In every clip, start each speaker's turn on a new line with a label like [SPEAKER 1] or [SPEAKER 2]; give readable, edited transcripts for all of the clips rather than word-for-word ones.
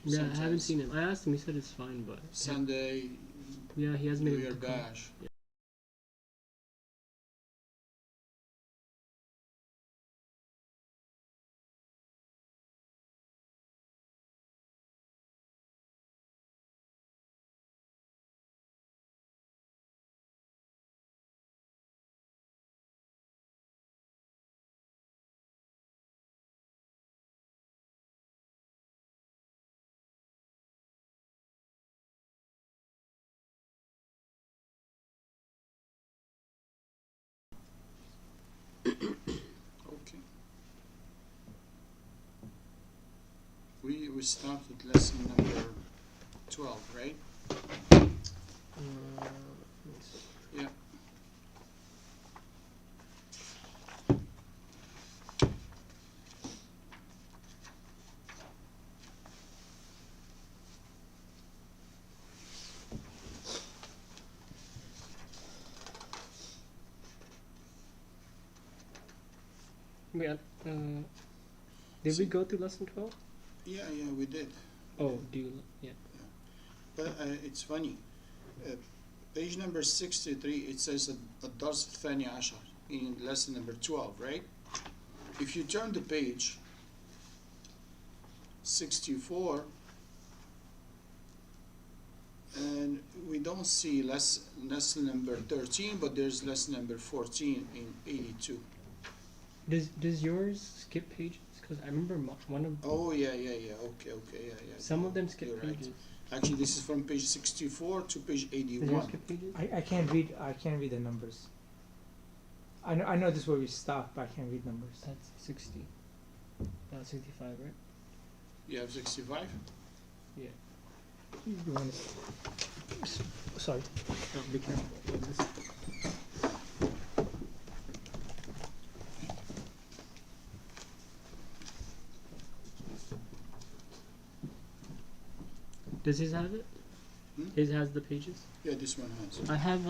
[SPEAKER 1] Yeah,
[SPEAKER 2] sometimes.
[SPEAKER 1] I haven't seen him. I asked him. He said it's fine, but
[SPEAKER 2] Sunday,
[SPEAKER 1] yeah, he hasn't
[SPEAKER 2] New
[SPEAKER 1] been
[SPEAKER 2] Year
[SPEAKER 1] able to come.
[SPEAKER 2] bash.
[SPEAKER 1] Yeah.
[SPEAKER 2] Okay. We started lesson number 12, right?
[SPEAKER 1] Let's
[SPEAKER 2] Yeah.
[SPEAKER 1] Wait, did we go through lesson 12?
[SPEAKER 2] Yeah, we did.
[SPEAKER 1] Oh, do you? Yeah.
[SPEAKER 2] But it's funny. Uh, page number 63, it says الدرس الثاني عشر in lesson number 12, right? If you turn the page 64, and we don't see lesson number 13, but there's lesson number 14 in 82.
[SPEAKER 1] Does yours skip pages? Because I remember one of
[SPEAKER 2] Oh, yeah. Okay, yeah.
[SPEAKER 1] some of them skip
[SPEAKER 2] You're right.
[SPEAKER 1] pages.
[SPEAKER 2] Actually, this is from page 64 to page
[SPEAKER 1] Does yours
[SPEAKER 2] 81.
[SPEAKER 1] skip pages?
[SPEAKER 3] I can't read. I can't read the numbers. I know this is where we stop, but I can't read numbers.
[SPEAKER 1] That's 60. 65, right?
[SPEAKER 2] You have 65?
[SPEAKER 1] Yeah.
[SPEAKER 3] You want sorry.
[SPEAKER 1] Oh, be careful. This. Does his have it?
[SPEAKER 2] Hmm?
[SPEAKER 1] His has the pages.
[SPEAKER 2] Yeah, this one has.
[SPEAKER 1] I have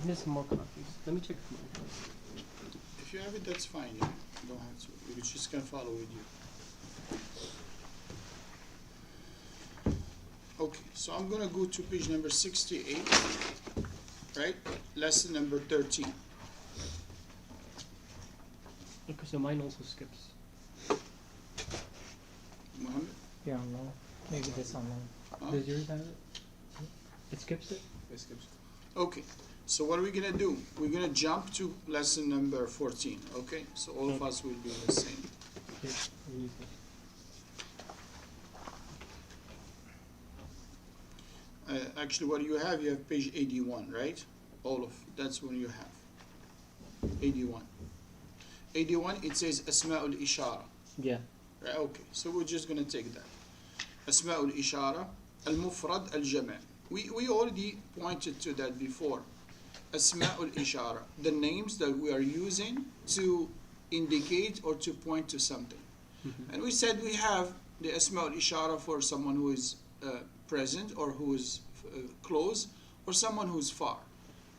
[SPEAKER 1] there's some more copies. Let me check mine.
[SPEAKER 2] If you have it, that's fine. Yeah. You don't have to. You just can follow with you. Okay, so I'm gonna go to page number 68, right? Lesson number 13.
[SPEAKER 1] Okay, so mine also skips.
[SPEAKER 2] Mohammed?
[SPEAKER 3] Yeah, online. Maybe this online.
[SPEAKER 2] Huh?
[SPEAKER 1] Does yours have it? It skips it?
[SPEAKER 2] Okay, so what are we gonna do? We're gonna jump to lesson number 14, okay? So all of us will be the same.
[SPEAKER 1] Okay, I'll use it.
[SPEAKER 2] Actually, what you have page 81, right? All of, that's what you have. 81. 81, it says Asma'ul Ishara.
[SPEAKER 1] Yeah.
[SPEAKER 2] Right, okay, so we're just gonna take that. Asma'ul Ishara, Al-Mufrad Al-Jama'. We already pointed to that before. Asma'ul Ishara, the names that we are using to indicate or to point to something. And we said we have the Asma'ul Ishara for someone who is present or who is close, or someone who is far.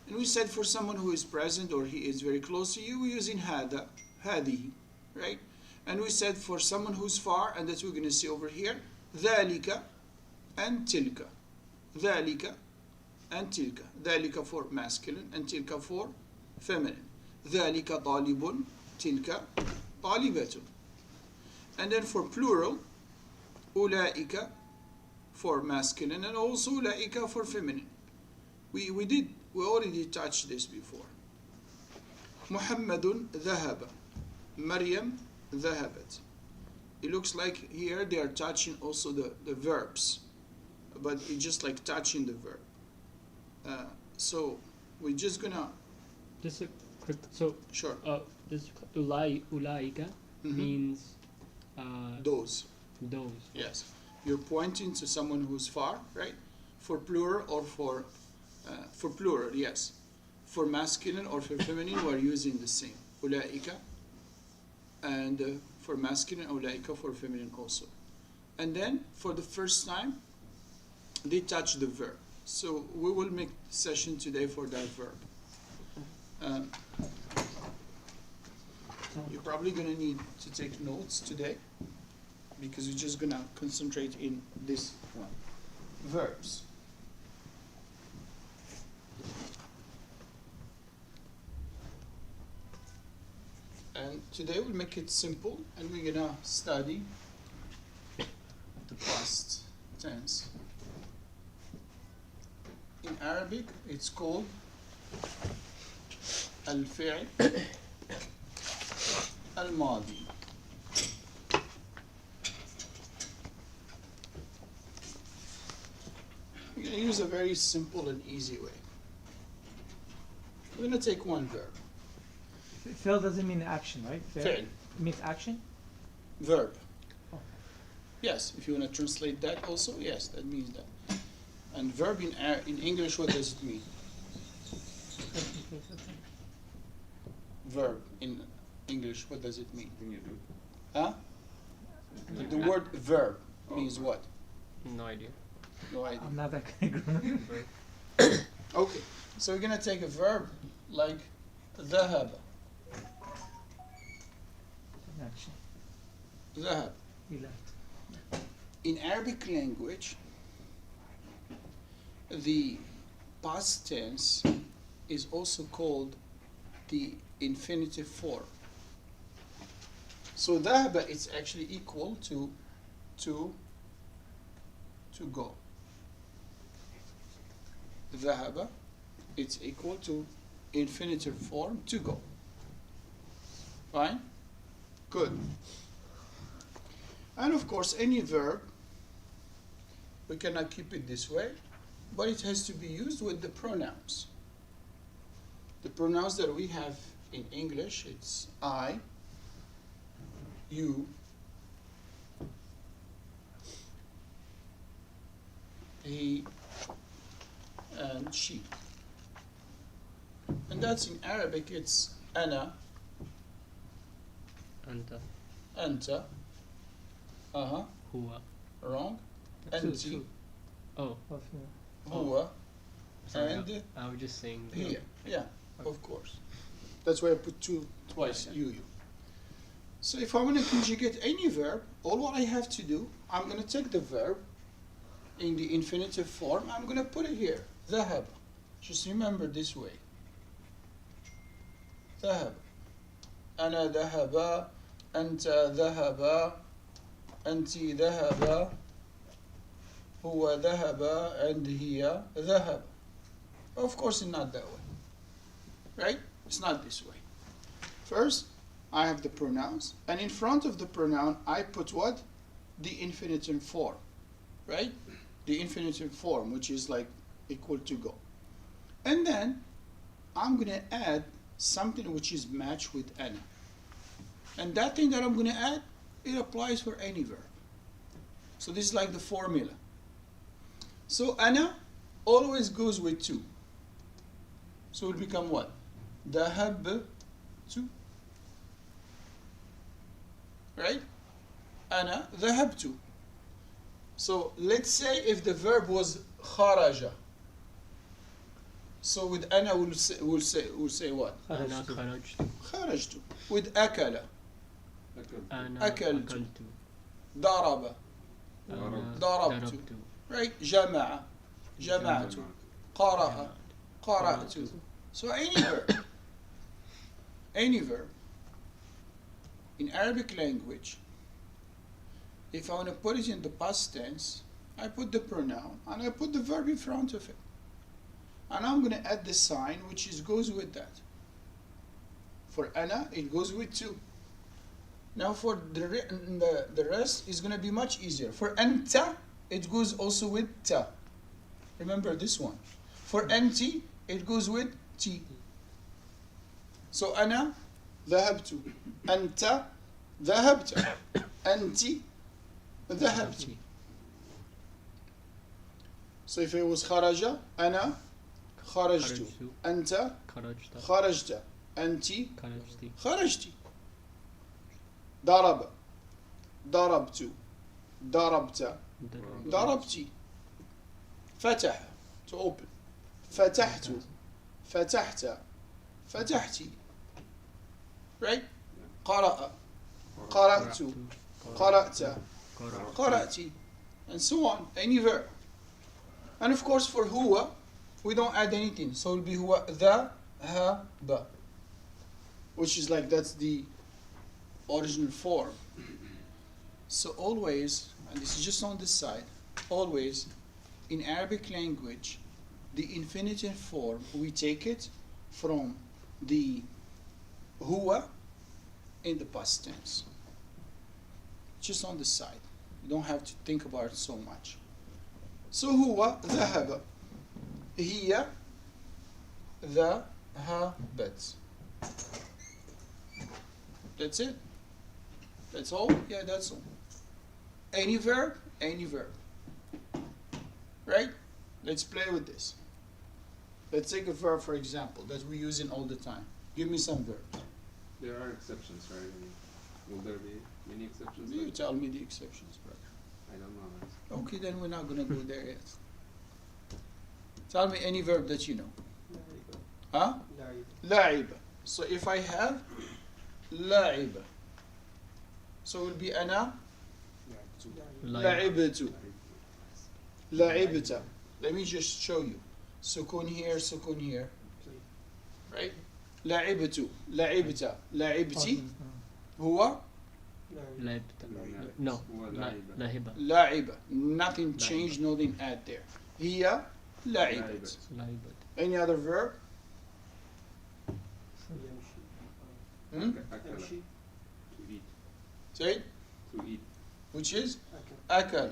[SPEAKER 2] And we said for someone who is present or he is very close to you, we're using hada, hadihi, right? And we said for someone who's far, and that's what we're going to see over here, ذَلِكَ and tilka. ذَلِكَ and tilka. ذَلِكَ for masculine and tilka for feminine. ذَلِكَ طَالِبٌ, tilka طَالِبَةٌ. And then for plural, أُولَئِكَ for masculine and also أُولَئِكَ for feminine. We already touched this before. محمد ذهب. Maryam ذهبت. It looks like here they are touching also the verbs, but it's just like touching the verb. So we're just gonna
[SPEAKER 1] Just a quick. So
[SPEAKER 2] sure
[SPEAKER 1] this ulaika means
[SPEAKER 2] those.
[SPEAKER 1] those.
[SPEAKER 2] Yes, you're pointing to someone who's far, right? For plural or for plural, yes. For masculine or for feminine, we're using the same. Ulaika. And for masculine, ulaika for feminine also. And then for the first time, they touch the verb. So we will make session today for that verb. You're probably going to need to take notes today because we're just gonna concentrate in this one. Verbs. And today we'll make it simple, and we're gonna study the past tense. In Arabic, it's called al-fi'l al-madi. We're gonna use a very simple and easy way. We're gonna take one verb.
[SPEAKER 3] Fi'l doesn't mean action, right?
[SPEAKER 2] Fi'l.
[SPEAKER 3] Means action?
[SPEAKER 2] Verb.
[SPEAKER 3] Oh.
[SPEAKER 2] Yes, if you want to translate that also, yes, that means that. And verb in English, what does it mean? Verb in English, what does it mean?
[SPEAKER 4] Thing you do.
[SPEAKER 2] Huh? The word verb means what?
[SPEAKER 1] No idea.
[SPEAKER 2] No idea.
[SPEAKER 3] I'm not that kind of grammar.
[SPEAKER 2] Okay, so we're gonna take a verb like ذهب.
[SPEAKER 3] Action.
[SPEAKER 2] ذهب.
[SPEAKER 3] He left.
[SPEAKER 2] In Arabic language, the past tense is also called the infinitive form. So ذهب is actually equal to go. ذهب, it's equal to infinitive form to go. Fine? Good. And of course, any verb, we cannot keep it this way, but it has to be used with the pronouns. The pronouns that we have in English, it's I, you, he, and she. And that's in Arabic, it's أنا,
[SPEAKER 1] Anta,
[SPEAKER 2] أنت,
[SPEAKER 1] huwa.
[SPEAKER 2] wrong,
[SPEAKER 3] Two,
[SPEAKER 2] أنت,
[SPEAKER 3] two.
[SPEAKER 1] Oh,
[SPEAKER 3] Both,
[SPEAKER 2] هو,
[SPEAKER 1] sorry.
[SPEAKER 2] and
[SPEAKER 1] I was just saying.
[SPEAKER 2] here. Yeah, of course. That's why I put two twice,
[SPEAKER 1] Okay.
[SPEAKER 2] you. So if I want to conjugate any verb, all what I have to do, I'm going to take the verb in the infinitive form, I'm going to put it here. ذهب. Just remember this way. ذهب. أنا ذهب. أنت ذهب. أنت ذهب. هو ذهب. And هي ذهب. Of course, it's not that way. Right? It's not this way. First, I have the pronouns, and in front of the pronoun, I put what? The infinitive form. Right? The infinitive form, which is like equal to go. And then I'm going to add something which is matched with أنا. And that thing that I'm going to add, it applies for any verb. So this is like the formula. So أنا always goes with two. So it will become what? ذهبت. Right? أنا ذهبت. So let's say if the verb was خرج. So with أنا we'll say what?
[SPEAKER 1] Ana kharajtu.
[SPEAKER 2] خرجت. With أكل.
[SPEAKER 1] Ana
[SPEAKER 2] أكلت.
[SPEAKER 1] akaltu.
[SPEAKER 2] ضرب.
[SPEAKER 1] Ana
[SPEAKER 2] ضربت.
[SPEAKER 1] darabtu.
[SPEAKER 2] Right? جمع. جمعت. قرأ. قرأت. So any verb in Arabic language, if I want to put it in the past tense, I put the pronoun and I put the verb in front of it. And I'm going to add the sign which goes with that. For أنا, it goes with two. Now for the rest is going to be much easier. For أنت, it goes also with ta. Remember this one. For أنت, it goes with T. So أنا ذهبت. أنت ذهبت. أنت ذهبت. So if it was خرج, أنا خرجت. أنت
[SPEAKER 1] Kharajta.
[SPEAKER 2] خرجت. أنت
[SPEAKER 1] Kharajti.
[SPEAKER 2] خرجت. ضرب. ضربت. ضربت. ضربت. فتح. To open. فتحت. فتحت. فتحتي. Right? قرأ. قرأت. قرأت. قرأتي, and so on, any verb. And of course for huwa, we don't add anything, so it'll be huwa dhahaba, which is like that's the original form. So always, and this is just on this side, always in Arabic language, the infinitive form, we take it from the huwa in the past tense. Just on the side. You don't have to think about it so much. So huwa ذهب, هي ذهبت. That's it. That's all? Yeah, that's all. Any verb, any verb. Right? Let's play with this. Let's take a verb, for example, that we use in all the time. Give me some verbs.
[SPEAKER 4] There are exceptions, right? Will there be many exceptions?
[SPEAKER 2] You
[SPEAKER 4] Like,
[SPEAKER 2] tell me the exceptions, brother.
[SPEAKER 4] I don't know.
[SPEAKER 2] Okay, then we're not gonna go there yet. Tell me any verb that you know. Huh? لعب. So if I have لعب, so it will be أنا لعبت. لعبت. Let me just show you. سكون here. Right? لعبت. لعبت. لعبتي. هو
[SPEAKER 1] لعبت. No. لعب.
[SPEAKER 2] لعب. Nothing changed, nothing add there. هي لعبت.
[SPEAKER 1] لعبت.
[SPEAKER 2] Any other verb? Hmm?
[SPEAKER 4] أكل. To eat.
[SPEAKER 2] Say it.
[SPEAKER 4] To eat.
[SPEAKER 2] Which is أكل.
[SPEAKER 4] أكل.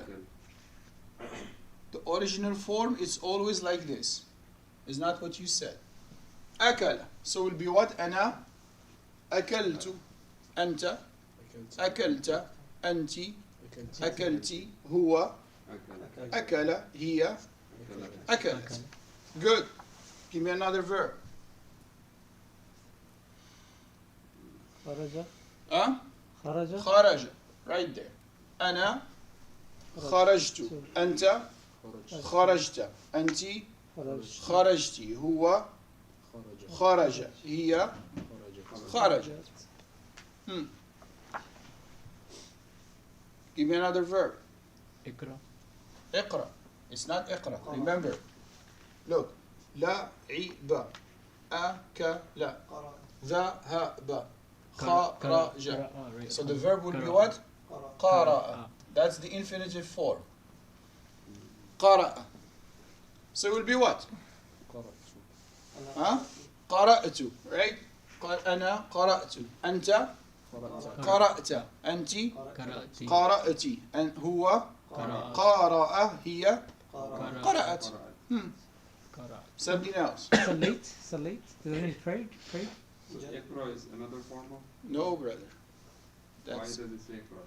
[SPEAKER 2] The original form is always like this. It's not what you said. أكل. So it will be what? أنا أكلت. أنت أكلت. أنت أكلتي. هو
[SPEAKER 4] أكل.
[SPEAKER 2] أكل. هي أكلت. Good. Give me another verb.
[SPEAKER 3] خرج
[SPEAKER 2] Huh?
[SPEAKER 3] خرج
[SPEAKER 2] خرج. Right there. أنا خرجت. أنت خرجت. أنت
[SPEAKER 3] خرج
[SPEAKER 2] خرجتي. هو خرج. هي خرجت. Give me another verb.
[SPEAKER 1] اقرأ.
[SPEAKER 2] اقرأ. It's not اقرأ. Remember. Look. لعب. أكل. ذهب. خرج.
[SPEAKER 1] right.
[SPEAKER 2] So the verb will be
[SPEAKER 1] قرأ.
[SPEAKER 2] what? قرأ.
[SPEAKER 1] Ah.
[SPEAKER 2] That's the infinitive form. قرأ. So it will be what? Huh? قرأت. Right? أنا قرأت. أنت قرأت. أنت
[SPEAKER 1] قرأت.
[SPEAKER 2] قرأت. and هو
[SPEAKER 1] قرأ.
[SPEAKER 2] قرأ. هي
[SPEAKER 1] قرأ.
[SPEAKER 2] قرأت.
[SPEAKER 1] قرأ.
[SPEAKER 2] Something else.
[SPEAKER 3] صليت صليت. Does that mean prayed? Prayed?
[SPEAKER 4] Iqra is another form of.
[SPEAKER 2] No, brother.
[SPEAKER 4] Why
[SPEAKER 2] That's,
[SPEAKER 4] does it say Iqra?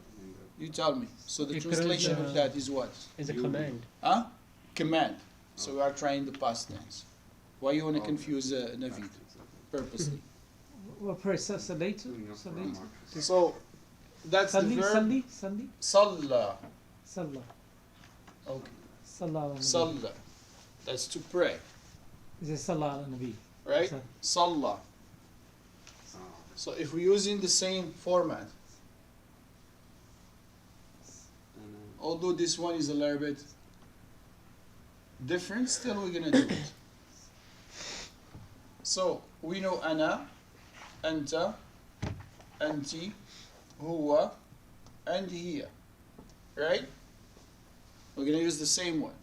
[SPEAKER 2] you tell me. So the
[SPEAKER 1] Iqra is,
[SPEAKER 2] translation of
[SPEAKER 1] uh,
[SPEAKER 2] that is what?
[SPEAKER 1] Is a
[SPEAKER 4] You-
[SPEAKER 1] command.
[SPEAKER 2] Huh? Command. So we are trying the past tense. Why you want to
[SPEAKER 4] Okay.
[SPEAKER 2] confuse Navid purposely?
[SPEAKER 3] Well, pray صليت
[SPEAKER 4] Doing a
[SPEAKER 3] صليت.
[SPEAKER 4] framework.
[SPEAKER 2] So that's the
[SPEAKER 3] صلي
[SPEAKER 2] verb.
[SPEAKER 3] صلي صلي
[SPEAKER 2] صلى.
[SPEAKER 3] صلى
[SPEAKER 2] Okay.
[SPEAKER 3] صلى على النبي.
[SPEAKER 2] صلى. That's to pray,
[SPEAKER 3] إذا صلى على النبي.
[SPEAKER 2] right?
[SPEAKER 3] صلى.
[SPEAKER 2] صلى.
[SPEAKER 4] Ah,
[SPEAKER 2] So if we're using the same format,
[SPEAKER 4] and,
[SPEAKER 2] although this one is a little bit different, still we're gonna do it. So we know أنا, أنت, أنتِ, هو, and هي, right? We're gonna use the same one.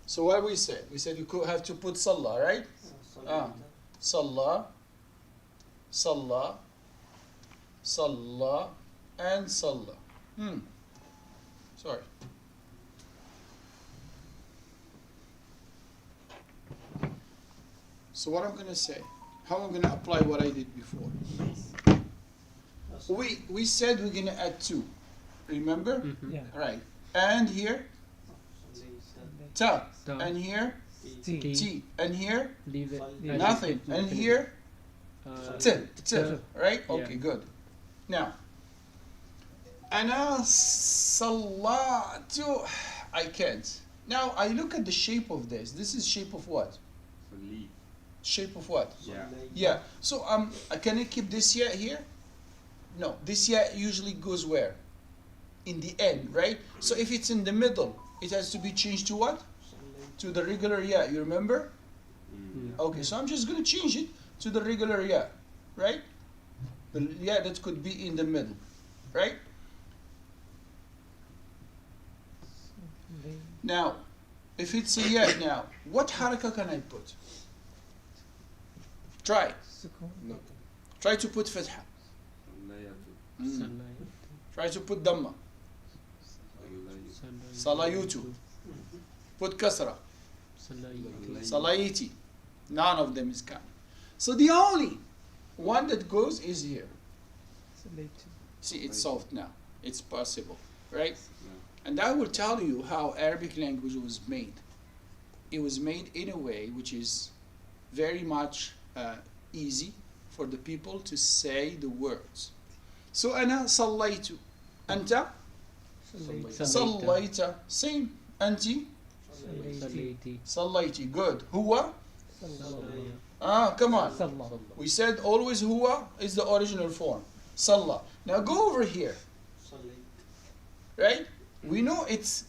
[SPEAKER 2] So what we said? We said you could have to put صلى, right? صلى, صلى, صلى, and صلى. Sorry. So what I'm gonna say, how I'm gonna apply what I did before. We said we're gonna add two. Remember?
[SPEAKER 1] Mhm.
[SPEAKER 3] Yeah.
[SPEAKER 2] Right. And here ta.
[SPEAKER 1] Ta.
[SPEAKER 2] And here
[SPEAKER 3] T.
[SPEAKER 2] t. And here
[SPEAKER 1] Leave it.
[SPEAKER 3] Yeah.
[SPEAKER 2] nothing. And here
[SPEAKER 1] Uh,
[SPEAKER 2] t.
[SPEAKER 3] T.
[SPEAKER 2] Right?
[SPEAKER 1] Yeah.
[SPEAKER 2] Okay, good. Now أنا صلّيت. I can't. Now I look at the shape of this. This is shape of what?
[SPEAKER 4] so leave.
[SPEAKER 2] Shape of what?
[SPEAKER 4] Yeah.
[SPEAKER 2] Yeah. So can I keep this yet here? No. This yet usually goes where? in the end, right? So if it's in the middle, it has to be changed to what? To the regular ya, you remember? Okay, so I'm just going to change it to the regular ya, right? The ya that could be in the middle, right? Now, if it's a ya now, what haraka can I put? Try.
[SPEAKER 4] No.
[SPEAKER 2] Try to put fatha. Try to put damma. Salayutu. Put kasra. Salayiti. None of them is coming. So the only one that goes is here. See, it's soft now. It's possible, right? And that will tell you how Arabic language was made. It was made in a way which is very much easy for the people to say the words. So أنا صليت. أنت صليت. Same. أنت صليتي. Good. هو. Come on. We said always huwa is the original form. Salla. Now go over here. Right? We know it's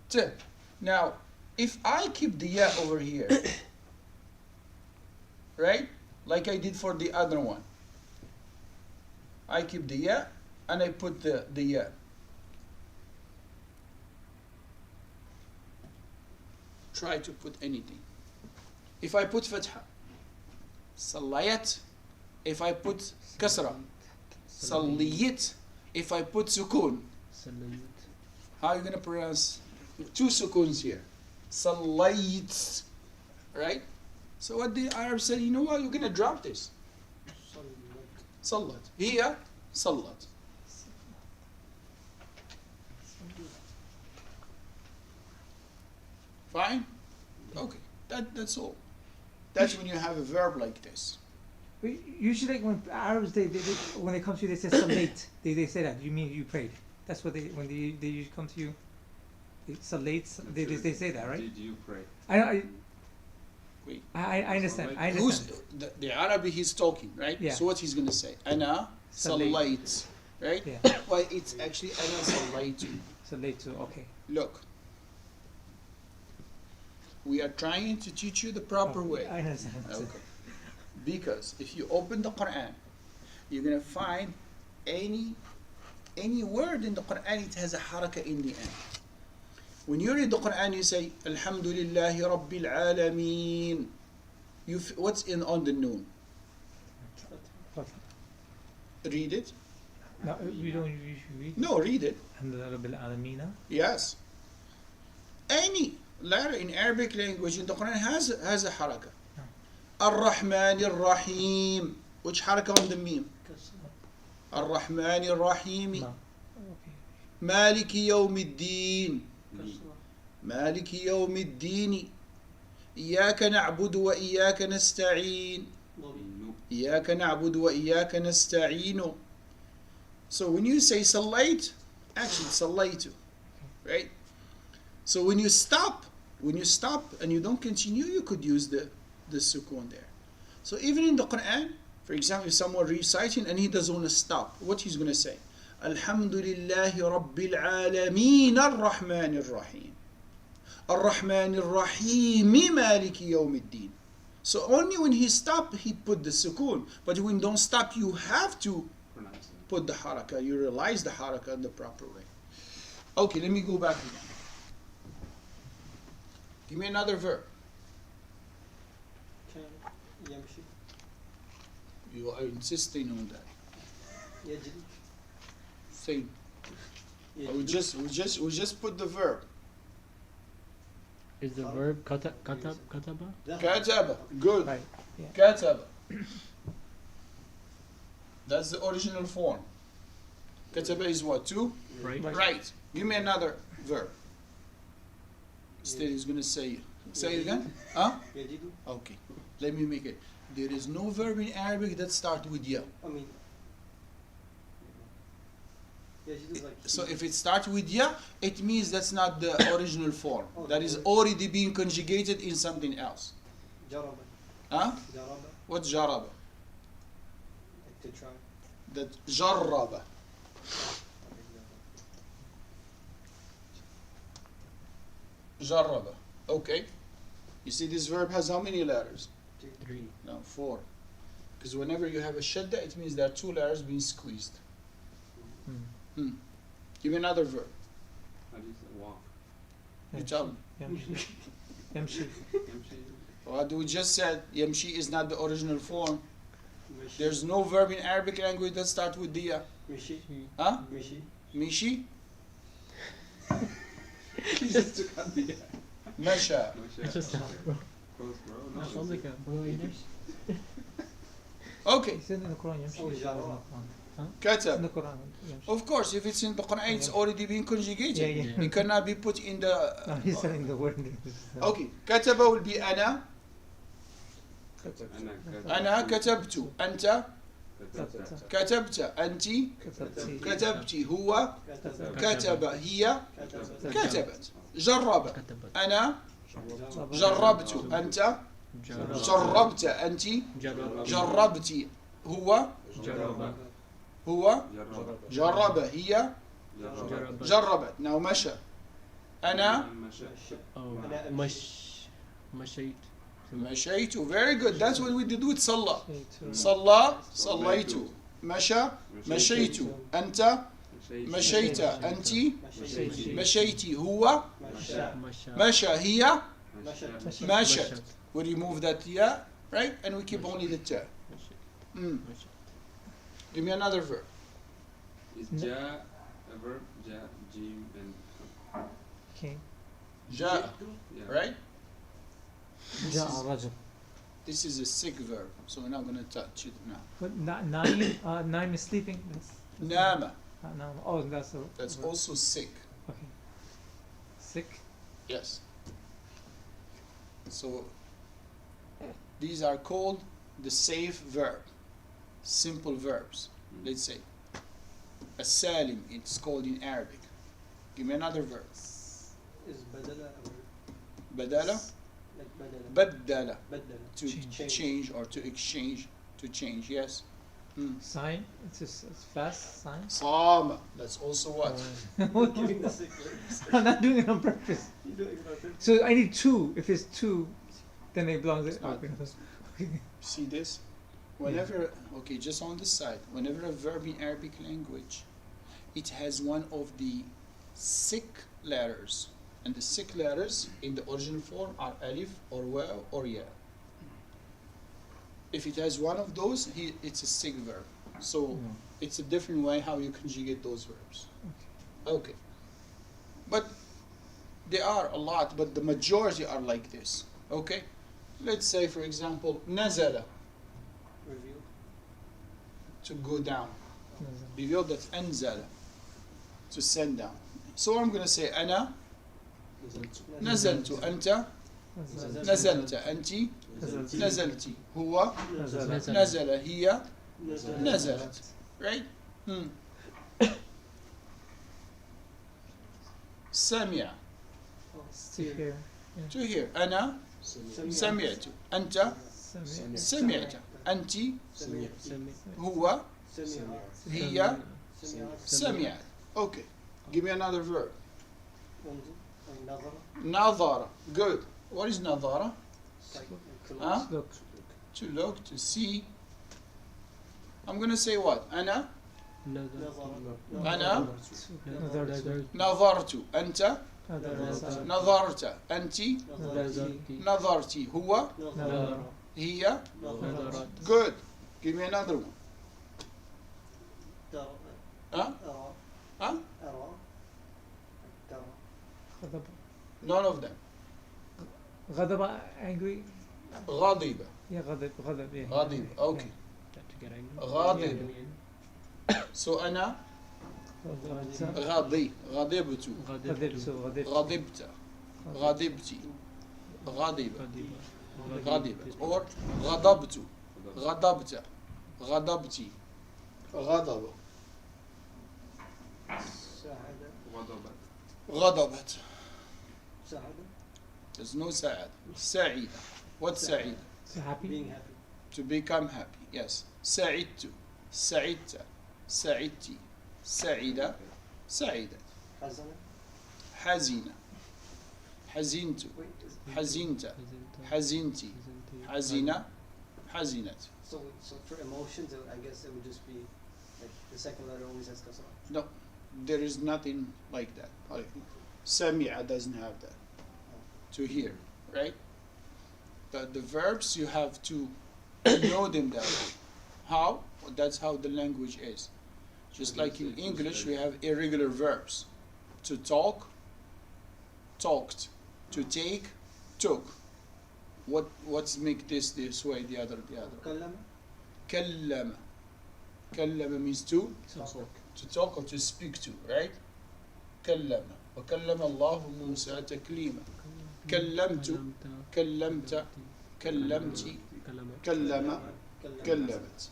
[SPEAKER 2] t. Now, if I keep the ya over here, right? Like I did for the other one. I keep the ya and I put the ya. Try to put anything. If I put fatha, salayat. If I put kasra, saliyit. If I put sukun, how are you going to pronounce two sukuns here? Salayit. Right? So what the Arabs said, you know what, you're going to drop this. Salat. Here, salat. Fine? Okay. That's all. That's when you have a verb like this.
[SPEAKER 3] Usually, like when Arabs when they come to you, they say salat. They say that. You mean you prayed? That's what they usually come to you. Salat. They say that, right?
[SPEAKER 4] Did you pray?
[SPEAKER 3] I understand. I
[SPEAKER 2] Who's
[SPEAKER 3] understand.
[SPEAKER 2] the Arabic he's talking, right?
[SPEAKER 3] Yeah.
[SPEAKER 2] So what he's gonna say? Ana salayt. Right?
[SPEAKER 3] Yeah.
[SPEAKER 2] Well, it's actually ana salaytu.
[SPEAKER 3] Salat too. Okay.
[SPEAKER 2] Look. We are trying to teach you the proper way.
[SPEAKER 3] I understand.
[SPEAKER 2] Okay. Because if you open the Quran, you're gonna find any word in the Quran, it has a haraka in the end. When you read the Quran, you say Alhamdulillahi Rabbil Alameen. What's in on the noon? Read it.
[SPEAKER 3] No, we don't usually read.
[SPEAKER 2] No, read it.
[SPEAKER 3] Alhamdulillah Rabbil Alameen.
[SPEAKER 2] Yes. Any letter in Arabic language in the Quran has a haraka. Ar-Rahman Ar-Rahim. Which haraka on the meme? Ar-Rahman Ar-Rahim.
[SPEAKER 3] No. Okay.
[SPEAKER 2] Maliki Yawmiddin. Maliki Yawmiddin. إياك نعبد وإياك نستعين. إياك نعبد وإياك نستعين. So when you say salayt, actually salaytu, right? So when you stop and you don't continue, you could use the sukun there. So even in the Quran, for example, if someone reciting and he doesn't want to stop, what he's going to say? Alhamdulillahi Rabbil Alameen Ar-Rahman Ar-Rahim. Ar-Rahman Ar-Rahim Maliki Yawmiddin. So only when he stopped, he put the sukun. But when you don't stop, you have to put the haraka. You realize the haraka in the proper way. Okay, let me go back again. Give me another verb.
[SPEAKER 1] يمشي
[SPEAKER 2] You are insisting on that.
[SPEAKER 1] يجري
[SPEAKER 2] Same. We just put the verb.
[SPEAKER 1] Is the verb kataba?
[SPEAKER 2] Kataba. Good.
[SPEAKER 3] Right. Yeah.
[SPEAKER 2] Kataba. That's the original form. Kataba is what? Two?
[SPEAKER 1] Right.
[SPEAKER 2] Right. Give me another verb. Instead, he's going to say it. Say it again. Huh?
[SPEAKER 1] يجد
[SPEAKER 2] Okay. Let me make it. There is no verb in Arabic that starts with ya.
[SPEAKER 1] I mean يجد is like
[SPEAKER 2] So if it starts with ya, it means that's not the original form. That is already being conjugated in something else.
[SPEAKER 1] جرب
[SPEAKER 2] Huh?
[SPEAKER 1] جرب
[SPEAKER 2] What's jaraba?
[SPEAKER 1] like to try
[SPEAKER 2] That jarraba. جرب. Okay. You see this verb has how many letters?
[SPEAKER 1] 3.
[SPEAKER 2] No, 4. Because whenever you have a shadda, it means there are 2 letters being squeezed.
[SPEAKER 3] Hmm.
[SPEAKER 2] Give me another verb.
[SPEAKER 4] How do you say walk?
[SPEAKER 2] You tell me.
[SPEAKER 3] Yamshi. Yamshi.
[SPEAKER 4] Yamshi.
[SPEAKER 2] What we just said, yamshi is not the original form. There's no verb in Arabic language that starts with diya.
[SPEAKER 5] Mishi.
[SPEAKER 2] Huh?
[SPEAKER 5] Mishi.
[SPEAKER 2] Mishi?
[SPEAKER 4] He just took out the
[SPEAKER 2] Masha.
[SPEAKER 4] no
[SPEAKER 1] Just
[SPEAKER 4] shit.
[SPEAKER 1] bro.
[SPEAKER 4] Close, bro. No,
[SPEAKER 1] Sounds like a bro English.
[SPEAKER 2] Okay.
[SPEAKER 3] It's in the Quran. Yamshi.
[SPEAKER 5] Oh,
[SPEAKER 3] is
[SPEAKER 5] yeah.
[SPEAKER 3] in the Quran. In
[SPEAKER 2] Katab.
[SPEAKER 3] the Quran. Yamshi.
[SPEAKER 2] Of course, if it's in the Quran, it's already been conjugated.
[SPEAKER 3] Yeah, yeah.
[SPEAKER 2] It cannot be put in
[SPEAKER 3] No,
[SPEAKER 2] the.
[SPEAKER 3] he's saying the word.
[SPEAKER 2] Okay. Kataba will be ana.
[SPEAKER 4] أنا
[SPEAKER 2] أنا كتبت. أنت
[SPEAKER 4] كتبت.
[SPEAKER 2] كتبت. أنت
[SPEAKER 3] كتبتي.
[SPEAKER 2] كتبت. هو كتب. هي كتبت. جرب.
[SPEAKER 1] كتبت.
[SPEAKER 2] أنا جربت. أنت جربت. أنت
[SPEAKER 1] جرب.
[SPEAKER 2] جربت. هو
[SPEAKER 1] جرب.
[SPEAKER 2] هو
[SPEAKER 4] جرب.
[SPEAKER 2] جرب. هي
[SPEAKER 4] جرب.
[SPEAKER 2] جربت. Now مشى. أنا
[SPEAKER 4] مشى.
[SPEAKER 1] Oh,
[SPEAKER 5] أنا
[SPEAKER 1] مشيت.
[SPEAKER 2] مشيت. Very good. That's what we did with صلى.
[SPEAKER 3] شيء.
[SPEAKER 2] صلى صليت. مشى مشيت. أنت مشيت. أنت
[SPEAKER 3] مشيتي.
[SPEAKER 2] مشيتي. هو
[SPEAKER 5] مشى.
[SPEAKER 1] مشى.
[SPEAKER 2] مشى. هي
[SPEAKER 4] مشى.
[SPEAKER 2] مشت. We remove that ya, right? And we keep only the ta. Mm. Give me another verb.
[SPEAKER 4] Is جاء a verb? جاء, جيم, and
[SPEAKER 3] Okay.
[SPEAKER 2] جاء,
[SPEAKER 4] yeah.
[SPEAKER 2] right? This
[SPEAKER 3] جاء
[SPEAKER 2] is,
[SPEAKER 3] رجل.
[SPEAKER 2] this is a sick verb, so we're not going to touch it now.
[SPEAKER 3] But Naim is sleeping.
[SPEAKER 2] Nama,
[SPEAKER 3] Naim. Oh, that's a.
[SPEAKER 2] that's
[SPEAKER 3] verb.
[SPEAKER 2] also sick.
[SPEAKER 3] Okay. Sick.
[SPEAKER 2] Yes. So these are called the safe verb, simple verbs. Let's say السالم, it's called in Arabic. Give me another verb.
[SPEAKER 5] Is badala or
[SPEAKER 2] بدل
[SPEAKER 5] like badala?
[SPEAKER 2] بدل,
[SPEAKER 5] Badala.
[SPEAKER 2] to
[SPEAKER 3] Change.
[SPEAKER 2] change or to exchange, to change. Yes.
[SPEAKER 3] Sign. It's just it's fast sign.
[SPEAKER 2] صام, that's also what?
[SPEAKER 5] Giving the sick words.
[SPEAKER 3] I'm not doing it on purpose.
[SPEAKER 5] You do it on purpose.
[SPEAKER 3] So I need two. If it's two, then it belongs.
[SPEAKER 2] It's not.
[SPEAKER 3] Okay.
[SPEAKER 2] See this? Whenever, okay, just on this side, whenever a verb in Arabic language, it has one of the sick letters, and the sick letters in the original form are alif or waw or ya. If it has one of those, it's a sick verb. So it's a different way how you conjugate those verbs. Okay. But there are a lot, but the majority are like this. Okay? Let's say, for example, nazala,
[SPEAKER 5] Reveal.
[SPEAKER 2] to go down. Reveal, that's anzala, to send down. So I'm going to say أنا نزلت. أنت نزلت. أنت نزلتي. هو نزل. هي نزلت. Right? سمع,
[SPEAKER 3] To hear.
[SPEAKER 2] to hear. أنا سمعت. أنت سمعت. أنت هو هي سمعت. Okay. Give me another verb. نظر. Good. What is نظر? Huh?
[SPEAKER 3] Look.
[SPEAKER 2] To look, to see. I'm going to say what? أنا أنا نظرت. أنت نظرت. أنت نظرتي. هو هي. Good. Give me another one. Huh? Huh?
[SPEAKER 3] غضب.
[SPEAKER 2] None of them.
[SPEAKER 3] غضب. Angry.
[SPEAKER 2] غاضب.
[SPEAKER 3] Yeah, غضب. غضب. Yeah.
[SPEAKER 2] غاضب. Okay. غاضب. So أنا
[SPEAKER 3] غضبت.
[SPEAKER 2] غاضي. غضبت.
[SPEAKER 3] غضبت.
[SPEAKER 2] غضبت. غضبتي. غاضب. غضبت. Or غضبت. غضبت. غضبتي. غضب.
[SPEAKER 4] غضبت.
[SPEAKER 2] غضبت.
[SPEAKER 5] سعادة.
[SPEAKER 2] There's no سعادة. سعيدة. What's سعيدة?
[SPEAKER 3] So happy.
[SPEAKER 5] Being happy.
[SPEAKER 2] To become happy. Yes. سعدت. سعدت. سعدتي. سعيدة. سعيدة.
[SPEAKER 5] حزنة.
[SPEAKER 2] حزينة. حزنت
[SPEAKER 5] Wait, is,
[SPEAKER 2] حزنت حزنتي حزن حزنت.
[SPEAKER 5] so for emotions, I guess it would just be like the second letter always has kasra.
[SPEAKER 2] No, there is nothing like that. سمع doesn't have that. To hear, right? The verbs you have to know them that way. How? Well, that's how the language is. Just like in English, we have irregular verbs. To talk, talked. To take, took. What's make this way, the other?
[SPEAKER 5] كلم.
[SPEAKER 2] كلم. كلم means to talk or to speak to, right? كلم. وكلم الله موسى تكليما. كلمت. كلمت. كلمتي. كلم. كلمت.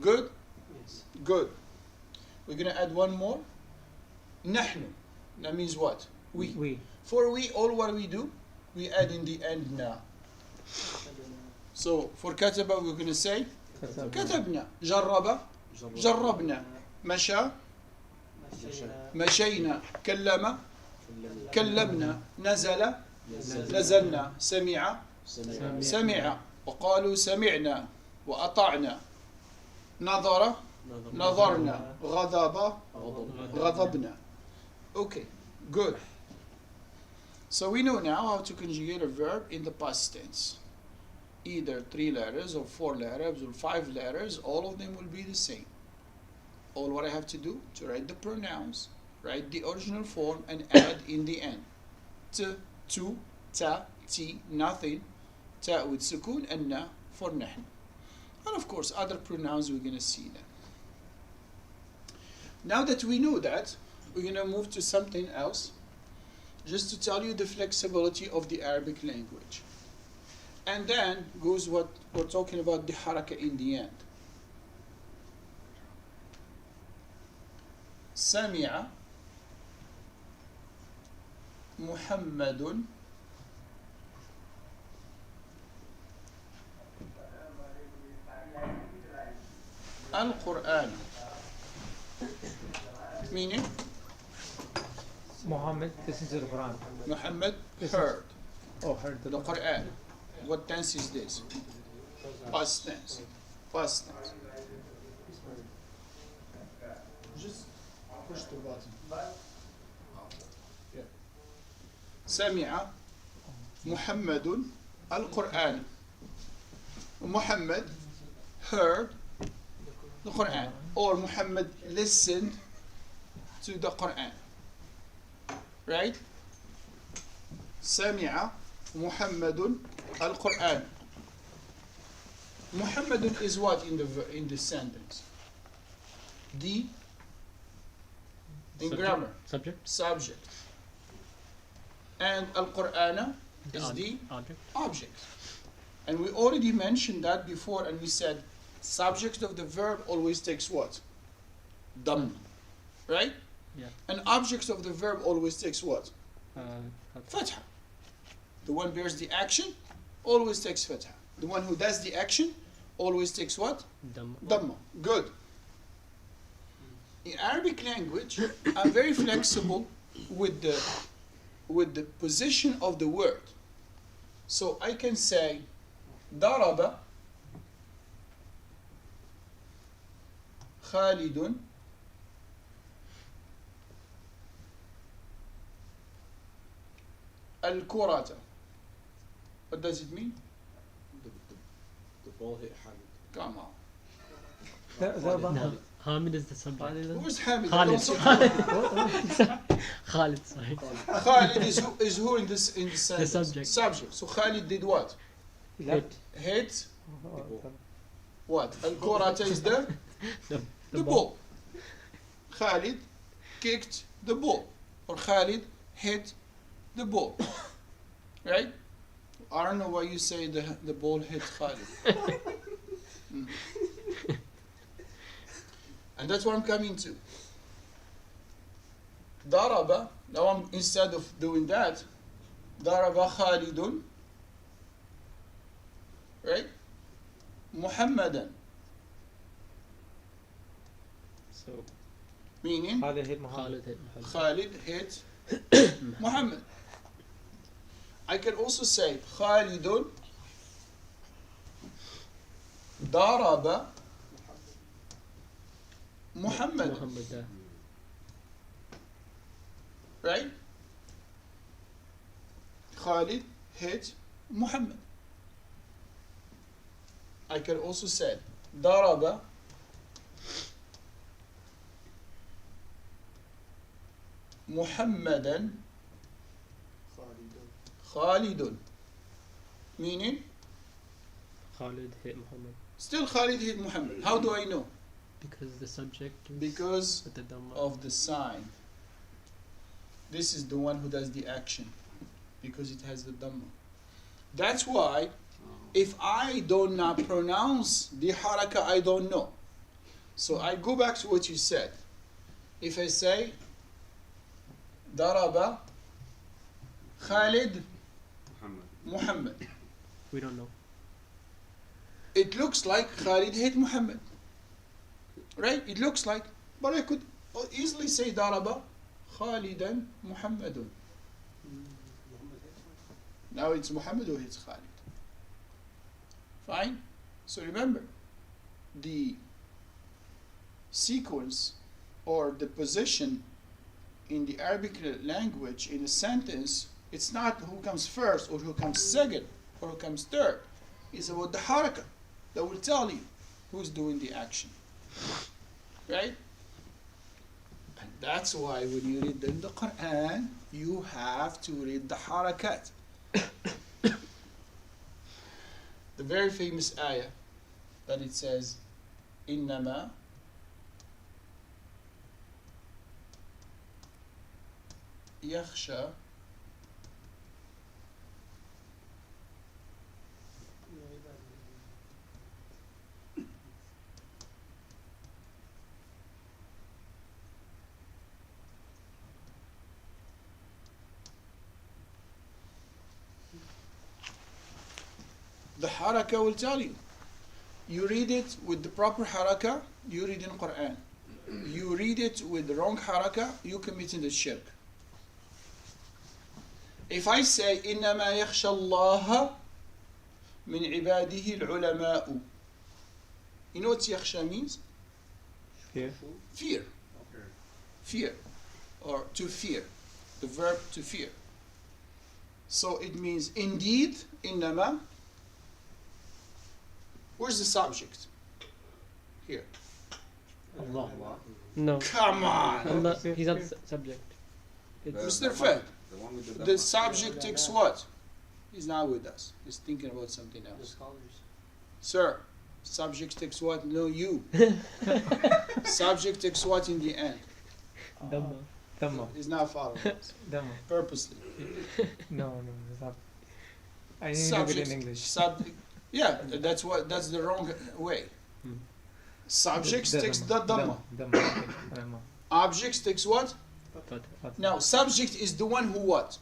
[SPEAKER 2] Good?
[SPEAKER 5] Yes.
[SPEAKER 2] Good. We're going to add one more. نحن. That means what? We. For we, all what we do, we add in the end na. So for كتب we're going to say كتبنا. جرب. جربنا. مشى. مشينا. كلم. كلمنا. نزل. نزلنا. سمع. سمع. وقالوا سمعنا. وأطعنا. نظر. نظرنا. غضب. غضبنا. Okay, good. So we know now how to conjugate a verb in the past tense. Either 3 letters or 4 letters or 5 letters, all of them will be the same. All what I have to do to write the pronouns, write the original form and add in the end. T, tu, ta, ti, nothing. Ta with sukun and na for nahn. And of course other pronouns we're going to see them. Now that we know that, we're going to move to something else, just to tell you the flexibility of the Arabic language. And then goes what we're talking about, the haraka in the end. سمع محمد القرآن. Meaning?
[SPEAKER 3] Muhammad listens to the Quran.
[SPEAKER 2] Muhammad heard
[SPEAKER 3] Heard
[SPEAKER 2] the Quran. What tense is this? Past tense. Past tense. Just push the button. Yeah. سمع محمد القرآن. Muhammad heard the Quran. Or Muhammad listened to the Quran. Right? سمع محمد القرآن. Muhammad is what in the sentence? The in grammar subject. And Al-Qur'ana is the object. And we already mentioned that before, and we said subject of the verb always takes what? Dhamma. Right?
[SPEAKER 1] Yeah.
[SPEAKER 2] And object of the verb always takes what? Fatha. The one bears the action always takes fatha. The one who does the action always takes what? Dhamma. Good. In Arabic language, I'm very flexible with the position of the word. So I can say daraba Khalidun al-kurata. What does it mean?
[SPEAKER 6] The ball hit Hamid.
[SPEAKER 2] Come on.
[SPEAKER 1] Hamid is the subject.
[SPEAKER 2] Who's Hamid?
[SPEAKER 1] Khalid.
[SPEAKER 2] Khalid
[SPEAKER 1] Khalid, sorry.
[SPEAKER 2] is who in this sentence?
[SPEAKER 1] subject.
[SPEAKER 2] Subject. So Khalid did what? Hit what? Al-kurata is the ball. Khalid kicked the ball. Or Khalid hit the ball. Right? I don't know why you say the ball hit Khalid. Mm. And that's what I'm coming to. Daraba, now instead of doing that, Daraba Khalidun, right? Muhammadan.
[SPEAKER 1] So,
[SPEAKER 2] Meaning,
[SPEAKER 3] Khalid hit Muhammad.
[SPEAKER 2] Khalid hit Muhammad. I can also say Khalidun daraba Muhammad.
[SPEAKER 1] Muhammad.
[SPEAKER 2] Right? Khalid hit Muhammad. I can also say daraba Muhammadan Khalidun. Meaning,
[SPEAKER 1] Khalid hit Muhammad.
[SPEAKER 2] still Khalid hit Muhammad. How do I know?
[SPEAKER 1] Because the subject is
[SPEAKER 2] Because
[SPEAKER 1] with the Dhamma.
[SPEAKER 2] of the sign. This is the one who does the action. Because it has the Dhamma. That's why, if I do not pronounce the haraka, I don't know. So I go back to what you said. If I say, Daraba Khalid Muhammad.
[SPEAKER 1] We don't know.
[SPEAKER 2] It looks like Khalid hit Muhammad. Right? It looks like. But I could easily say Daraba Khalidan Muhammadun. Now it's Muhammad who hits Khalid. Fine? So remember, the sequence or the position in the Arabic language in a sentence, it's not who comes first or who comes second or who comes third. It's about the haraka that will tell you who's doing the action. Right? And that's why when you read in the Quran, you have to read the harakat. The very famous ayah that it says, إِنَّمَا يَخْشَى the haraka will tell you. You read it with the proper haraka, you read in Quran. You read it with the wrong haraka, you committing the shirk. If I say إنما يخشى الله من عباده العلماء, you know what يخشى means?
[SPEAKER 3] Fear.
[SPEAKER 2] Fear. Fear, or to fear. The verb to fear. So it means indeed, إنما. Where's the subject? Here.
[SPEAKER 1] Allah. No.
[SPEAKER 2] Come on.
[SPEAKER 1] Allah, he's not subject.
[SPEAKER 2] Mr. Fed,
[SPEAKER 4] The one with the
[SPEAKER 2] the
[SPEAKER 4] Dhamma.
[SPEAKER 2] subject takes what? He's not with us. He's thinking about something
[SPEAKER 5] The
[SPEAKER 2] else.
[SPEAKER 5] scholars.
[SPEAKER 2] Sir, subject takes what? No, you. Subject takes what in the end?
[SPEAKER 1] Dhamma.
[SPEAKER 3] Dhamma.
[SPEAKER 2] He's not following us.
[SPEAKER 3] Dhamma.
[SPEAKER 2] Purposely.
[SPEAKER 3] No, it's not. I need to do it in English.
[SPEAKER 2] Yeah, that's the wrong way.
[SPEAKER 1] Hmm.
[SPEAKER 2] Subjects takes the Dhamma.
[SPEAKER 3] Dhamma.
[SPEAKER 2] Objects takes what?
[SPEAKER 1] But
[SPEAKER 2] Now, subject is the one who what?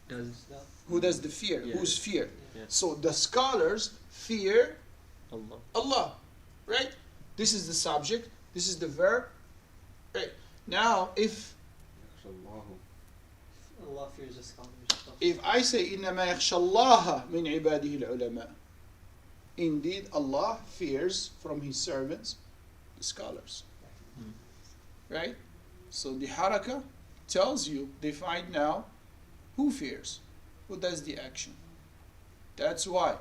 [SPEAKER 1] does
[SPEAKER 2] Who does the fear?
[SPEAKER 1] Yeah.
[SPEAKER 2] Who's fear?
[SPEAKER 1] Yeah.
[SPEAKER 2] So the scholars fear
[SPEAKER 1] Allah.
[SPEAKER 2] Allah, right? This is the subject. This is the verb. Right. Now, if
[SPEAKER 5] Allah fears the scholars.
[SPEAKER 2] I say إنما يخشى الله من عباده العلماء, indeed Allah fears from His servants the scholars. Right? So the haraka tells you, define now, who fears, who does the action. That's why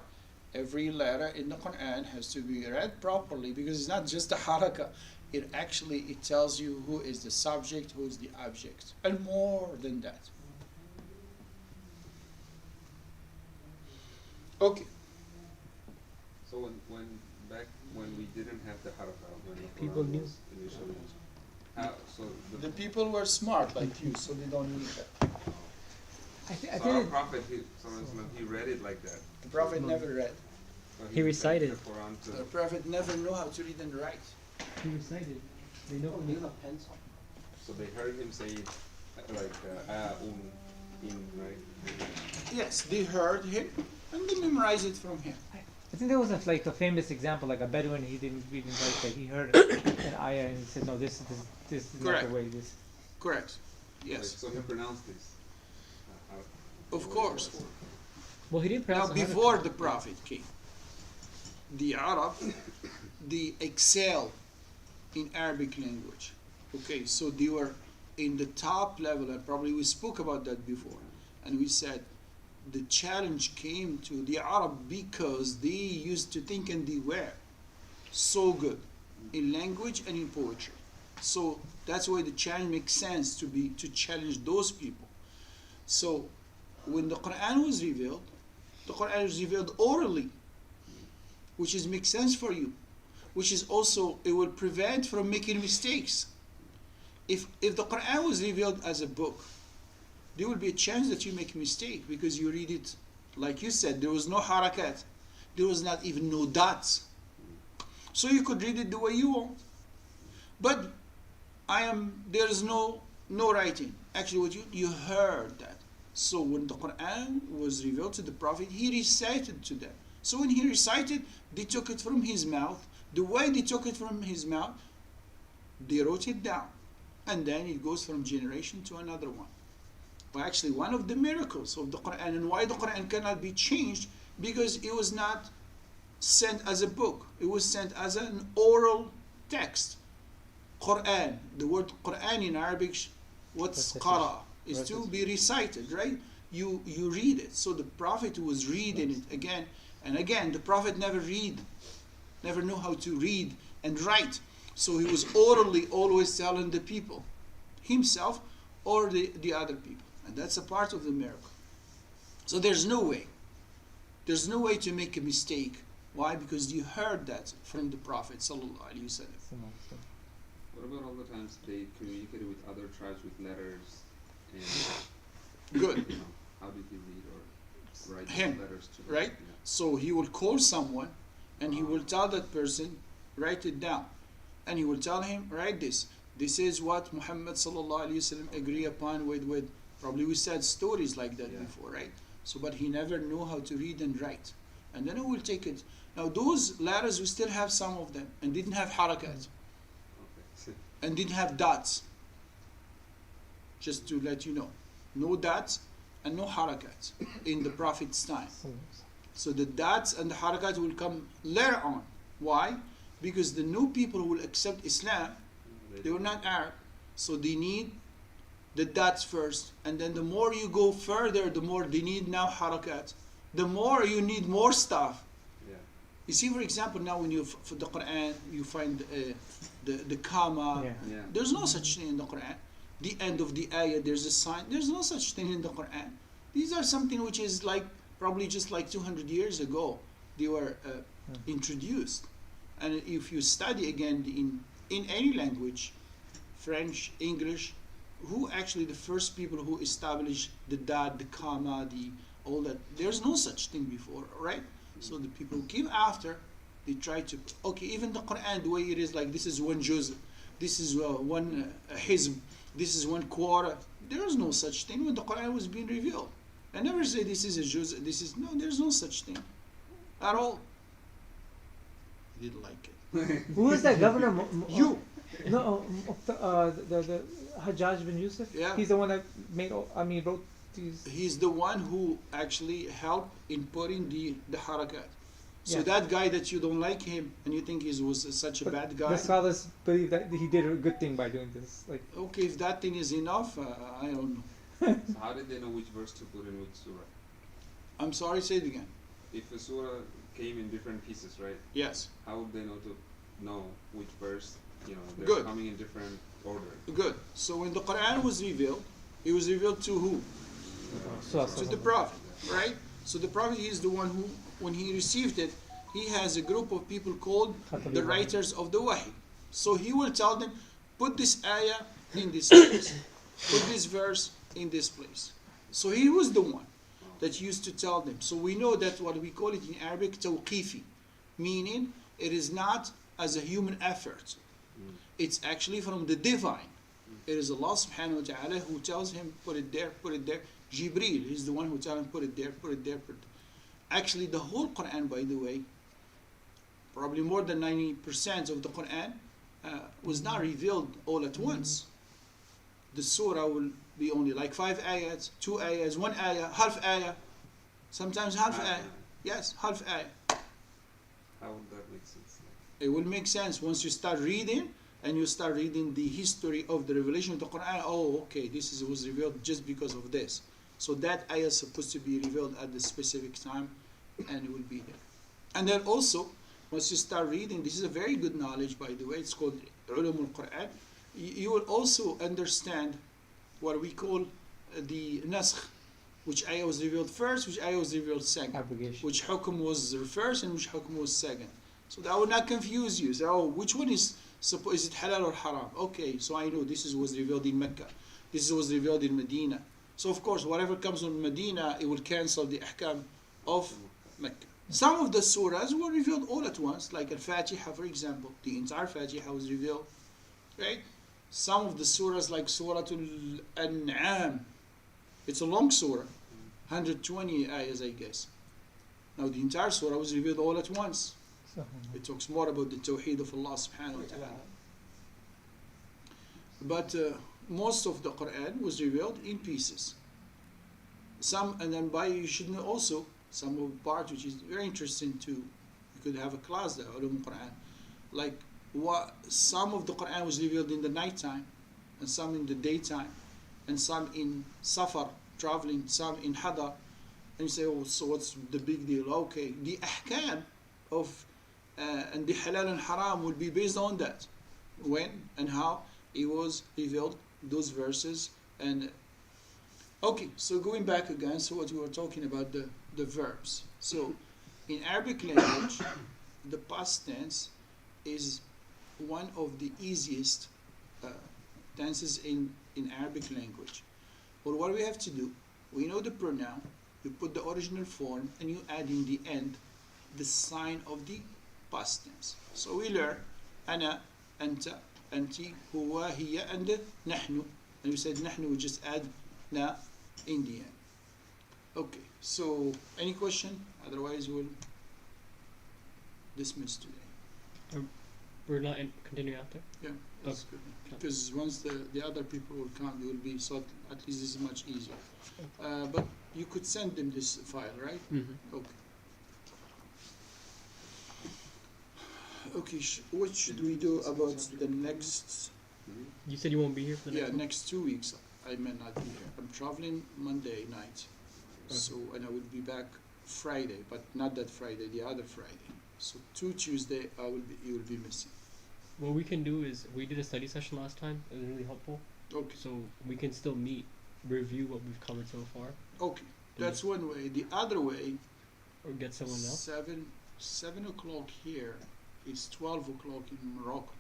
[SPEAKER 2] every letter in the Quran has to be read properly, because it's not just a haraka. It tells you who is the subject, who is the object, and more than that. Okay.
[SPEAKER 4] So when we didn't have the haraka, when the
[SPEAKER 1] People
[SPEAKER 4] Quran
[SPEAKER 1] knew.
[SPEAKER 4] was initially, how, so
[SPEAKER 2] The people were smart like you, so they don't need that.
[SPEAKER 3] I
[SPEAKER 4] so our
[SPEAKER 3] think
[SPEAKER 4] prophet, he read it like that.
[SPEAKER 2] The Prophet never read.
[SPEAKER 4] So
[SPEAKER 1] He recited.
[SPEAKER 4] The Quran to,
[SPEAKER 2] The Prophet never knew how to read and write.
[SPEAKER 1] He recited. They know.
[SPEAKER 5] Oh, leave a pencil.
[SPEAKER 4] so they heard him say it like in, right?
[SPEAKER 2] Yes, they heard him and they memorized it from him.
[SPEAKER 3] I think there was a famous example, like a Bedouin. He didn't read and write, but he heard an ayah and he said, "No, this is not
[SPEAKER 2] Correct.
[SPEAKER 3] the way." This.
[SPEAKER 2] Correct. Yes.
[SPEAKER 4] So he pronounced this.
[SPEAKER 2] Of course.
[SPEAKER 1] Well, he didn't
[SPEAKER 2] Now,
[SPEAKER 1] pronounce it
[SPEAKER 2] before the Prophet came, the Arab, they excel in Arabic language. Okay, so they were in the top level, and probably we spoke about that before. And we said the challenge came to the Arab because they used to think and they were so good in language and in poetry. So that's why the challenge makes sense to challenge those people. So when the Quran was revealed, the Quran was revealed orally, which is makes sense for you, which is also it will prevent from making mistakes. If the Quran was revealed as a book, there will be a chance that you make a mistake because you read it, like you said, there was no harakat, there was not even no dots, so you could read it the way you want. But there is no writing. Actually, what you heard that. So when the Quran was revealed to the Prophet, he recited to them. So when he recited, they took it from his mouth. The way they took it from his mouth, they wrote it down. And then it goes from generation to another one. Well, actually, one of the miracles of the Quran and why the Quran cannot be changed, because it was not sent as a book. It was sent as an oral text. Quran, the word Quran in Arabic, what's qara? Is to be recited, right? You read it. So the Prophet was reading it again and again. The Prophet never knew how to read and write. So he was orally always telling the people, himself or the other people. And that's a part of the miracle. So there's no way to make a mistake. Why? Because you heard that from the Prophet sallallahu alaihi wasallam.
[SPEAKER 4] What about all the times they communicated with other tribes with letters? And,
[SPEAKER 2] Good.
[SPEAKER 4] you know, how did he read or write
[SPEAKER 2] Him,
[SPEAKER 4] letters to them?
[SPEAKER 2] right?
[SPEAKER 4] Yeah.
[SPEAKER 2] So he will call someone and he will tell that person, write it down. And he will tell him, write this. This is what Muhammad sallallahu alaihi wasallam agree upon with. Probably we said stories like that before, right? So, but he never knew how to read and write. And then he will take it. Now those letters, we still have some of them and didn't have harakat
[SPEAKER 4] Okay.
[SPEAKER 2] and didn't have dots. Just to let you know. No dots and no harakat in the Prophet's time. So the dots and the harakat will come later on. Why? Because the new people who will accept Islam, they were not Arab. So they need the dots first. And then the more you go further, the more they need now harakat. The more you need more stuff.
[SPEAKER 4] Yeah.
[SPEAKER 2] You see, for example, now when you, for the Quran, you find the comma.
[SPEAKER 4] Yeah.
[SPEAKER 2] There's no such thing in the Quran. The end of the ayah, there's a sign. There's no such thing in the Quran. These are something which is like, probably just like 200 years ago, they were introduced. And if you study again in any language, French, English, who actually the first people who established the dot, the comma, all that, there's no such thing before, right? So the people who came after, they try to, okay, even the Quran, the way it is, like this is one juz, this is one hizb, this is one quarter. There is no such thing when the Quran was being revealed. I never say this is a juz, no, there's no such thing at all. He didn't like it.
[SPEAKER 3] Who was that governor?
[SPEAKER 2] You.
[SPEAKER 3] No, the Hajjaj bin Yusuf.
[SPEAKER 2] Yeah.
[SPEAKER 3] He's the one that wrote these.
[SPEAKER 2] He's the one who actually helped in putting the harakat. So
[SPEAKER 3] Yeah.
[SPEAKER 2] that guy that you don't like him and you think he was such a
[SPEAKER 3] But
[SPEAKER 2] bad guy.
[SPEAKER 3] The scholars believe that he did a good thing by doing this. Like,
[SPEAKER 2] Okay, if that thing is enough, I don't know.
[SPEAKER 4] So how did they know which verse to put in which surah?
[SPEAKER 2] I'm sorry, say it again.
[SPEAKER 4] If a surah came in different pieces, right?
[SPEAKER 2] Yes,
[SPEAKER 4] How would they know which verse? You know, they're
[SPEAKER 2] Good.
[SPEAKER 4] coming in different order.
[SPEAKER 2] good. So when the Quran was revealed, it was revealed to who? To the Prophet, right? So the Prophet is the one who, when he received it, he has a group of people called the writers of the Wahy. So he will tell them, put this ayah in this place, put this verse in this place. So he was the one that used to tell them. So we know that what we call it in Arabic, tawqifi, meaning it is not as a human effort. It's actually from the divine. It is Allah subhanahu wa ta'ala who tells him, put it there, put it there. Jibreel is the one who tells him, put it there, put it there, put it there. Actually, the whole Quran, by the way, probably more than 90% of the Quran was not revealed all at once. the surah will be only like 5 ayats, 2 ayats, 1 ayah, half ayah, sometimes half ayah. Yes, half ayah.
[SPEAKER 4] How would that make sense?
[SPEAKER 2] It will make sense once you start reading and you start reading the history of the revelation of the Quran. Oh, okay, was revealed just because of this. So that ayah is supposed to be revealed at the specific time, and it will be there. And then also, once you start reading, this is a very good knowledge, by the way. It's called Ulum al-Quran. You will also understand what we call the naskh, which ayah was revealed first, which ayah was revealed second,
[SPEAKER 3] Abrogation.
[SPEAKER 2] which hukum was first and which hukum was second. So that will not confuse you. So, oh, which one is it halal or haram? Okay, so I know this was revealed in Mecca. This was revealed in Medina. So of course, whatever comes from Medina, it will cancel the ahkam of Mecca. Some of the surahs were revealed all at once, like Al-Fatiha, for example. The entire Fatiha was revealed, right? Some of the surahs, like Surah Al-An'am, it's a long surah, 120 ayahs, I guess. Now the entire surah was revealed all at once. It talks more about the Tawheed of Allah subhanahu wa ta'ala. But most of the Quran was revealed in pieces. Some, and then you should know also, some of the part which is very interesting too. You could have a class there, Ulum Quran. Like some of the Quran was revealed in the nighttime, and some in the daytime, and some in Safar, traveling, some in Hadar. And you say, oh, so what's the big deal? Okay, the ahkam of and the halal and haram will be based on that. When and how it was revealed, those verses. And okay, so going back again, so what we were talking about, the verbs. So in Arabic language, the past tense is one of the easiest tenses in Arabic language. But what we have to do, we know the pronoun, you put the original form, and you add in the end the sign of the past tense. So we learn أنا, أنت, أنتِ, هو, هي, and نحن. And we said نحن, we just add na in the end. Okay, so any question? Otherwise we'll dismiss today.
[SPEAKER 1] We're not continuing after.
[SPEAKER 2] Yeah, that's good. Because once the other people will come, they will be, so at least this is much easier. But you could send them this file, right?
[SPEAKER 1] Mm-hmm.
[SPEAKER 2] Okay. Okay, what should we do about the next?
[SPEAKER 1] You said you won't be here for the next one?
[SPEAKER 2] Next 2 weeks. I may not be here. I'm traveling Monday night, so and I will be back Friday, but not that Friday, the other Friday. So 2 Tuesday, you will be missing.
[SPEAKER 1] What we can do is, we did a study session last time. It was really helpful.
[SPEAKER 2] Okay.
[SPEAKER 1] So we can still meet, review what we've covered so far,
[SPEAKER 2] Okay, that's one way. The other way,
[SPEAKER 1] or get someone else.
[SPEAKER 2] 7 o'clock here is 12 o'clock in Morocco.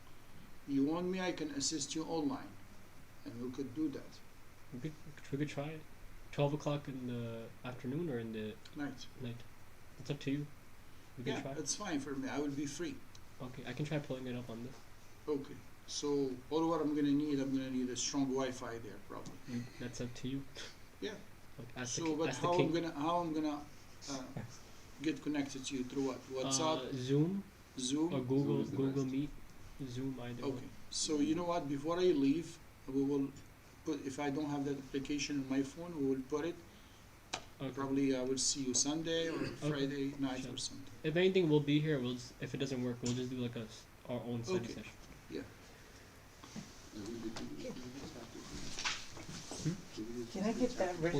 [SPEAKER 2] You want me? I can assist you online, and we could do that.
[SPEAKER 1] We could try it. 12 o'clock in the afternoon or in the
[SPEAKER 2] Night.
[SPEAKER 1] night. It's up to you. We can
[SPEAKER 2] Yeah,
[SPEAKER 1] try.
[SPEAKER 2] that's fine for me. I will be free.
[SPEAKER 1] Okay, I can try pulling it up on this.
[SPEAKER 2] Okay. So all what I'm gonna need a strong Wi-Fi there probably.
[SPEAKER 1] That's up to you.
[SPEAKER 2] Yeah.
[SPEAKER 1] Like, ask
[SPEAKER 2] So,
[SPEAKER 1] the,
[SPEAKER 2] but
[SPEAKER 1] ask
[SPEAKER 2] how
[SPEAKER 1] the king.
[SPEAKER 2] I'm gonna get connected to you through what? WhatsApp,
[SPEAKER 1] Zoom
[SPEAKER 2] Zoom.
[SPEAKER 1] or Google
[SPEAKER 4] Zoom is the
[SPEAKER 1] Google
[SPEAKER 4] best.
[SPEAKER 1] Meet, Zoom either.
[SPEAKER 2] Okay. So you know what? Before I leave, we will put. If I don't have that application on my phone, we will put it.
[SPEAKER 1] Okay.
[SPEAKER 2] Probably I will see you Sunday or Friday night
[SPEAKER 1] Sure.
[SPEAKER 2] or something.
[SPEAKER 1] If anything, we'll be here. We'll just, if it doesn't work, we'll just do like our own study
[SPEAKER 2] Okay.
[SPEAKER 1] session.
[SPEAKER 3] Can I get that written?